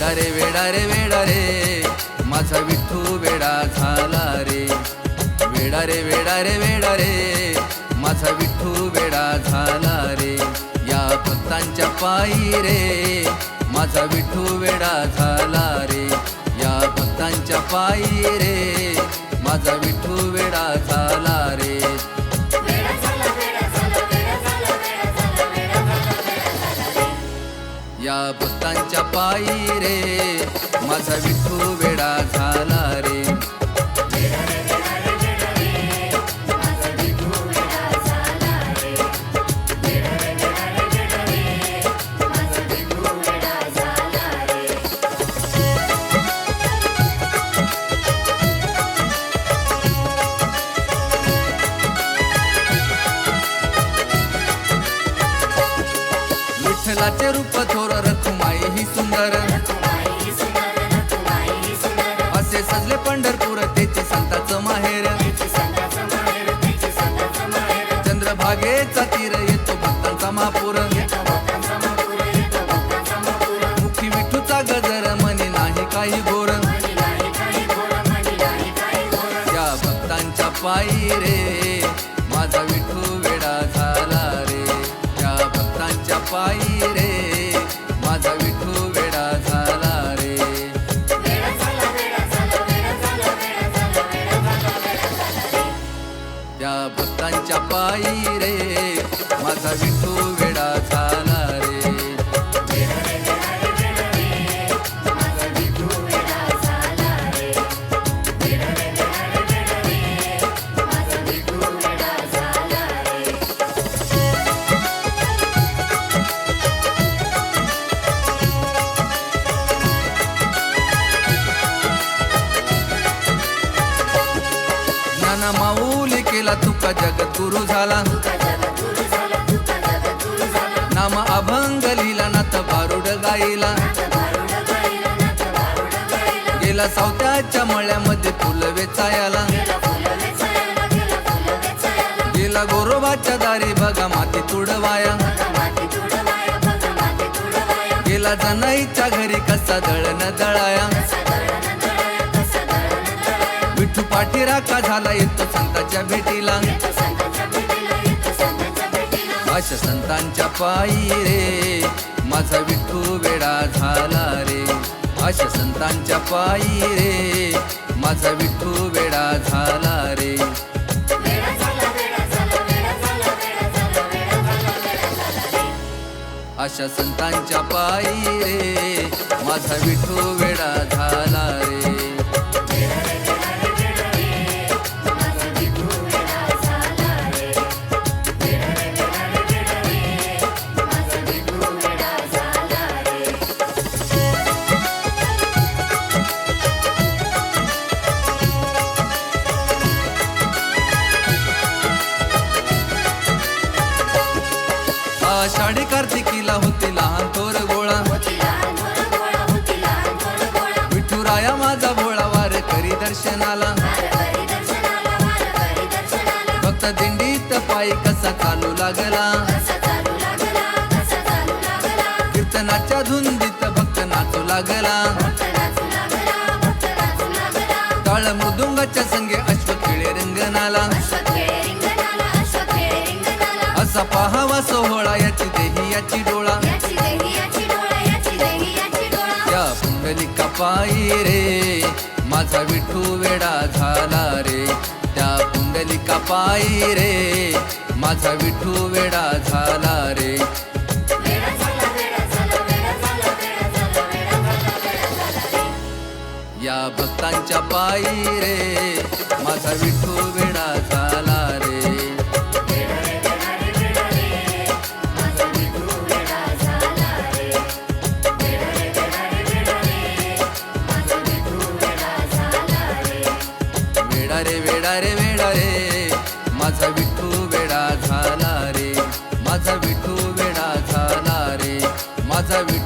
वेडा रे वेडा रे माझा विठू वेडा झाला रे। वेडा रे वेडा रे वेडा रे माझा विठू वेडा झाला रे। या भक्तांच्या पायी रे माझा विठू वेडा झाला रे। या भक्तांच्या पायी रे माझा विठू वेडा झाला रे। या भक्तांच्या पायी रे माझा विठू वेडा झाला रे। विठ्ठलाचे रूप थोर रखुमाई ही सुंदर, असे सजले पंढरपूर तेचे संताचं माहेर। चंद्रभागेचा तीर येतो भक्तांचा महापूर। मुखी विठूचा गजर मनी नाही काही गोर। या भक्तांच्या पायी रे माझा विठू वेडा झाला रे। या भक्तांच्या पायी रे माझा विठू वेडा झाला रे। या भक्तांच्या पायी रे माझा विठू वेडा झाला रे। माऊली केला तुका जगद्गुरु झाला। नाम अभंग लिहिला नाथ बारुड गाईला। गेला सावत्याच्या मळ्यामध्ये फुल वेचायला। गेला गोरोबाच्या दारी बघा माती तुडवाया। गेला जनाईच्या घरी कसा दळण दळाया। विठू पाठीराखा झाला येतो संतांच्या भेटीला। अशा संतांच्या पायी रे माझा विठू वेडा झाला रे। अशा संतांच्या पायी रे माझा विठू वेडा झाला रे। अशा संतांच्या पायी रे माझा विठू वेडा झाला रे। आषाढी कार्तिकीला होते लहान थोर गोळा। विठुराया माझा भोळा वार करी दर्शनाला। भक्त दिंडीत पायी कसा चालू लागला। कीर्तनाच्या धुंदीत भक्त नाचू लागला। टाळ मृदुंगाच्या संगे अश्व खेळे रिंगणाला। असा पाहावा सोहळा याची देही याची डोळा। या पुंडलिका पायी रे माझा विठू वेडा झाला रे। त्या पुंडलिका पायी रे माझा विठू वेडा झाला रे। या भक्तांच्या पायी रे माझा विठू वेडा झाला वेडा रे वेडा रे वेडा रे माझा विठू वेडा झाला रे माझा विठू वेडा झाला रे माझा विठू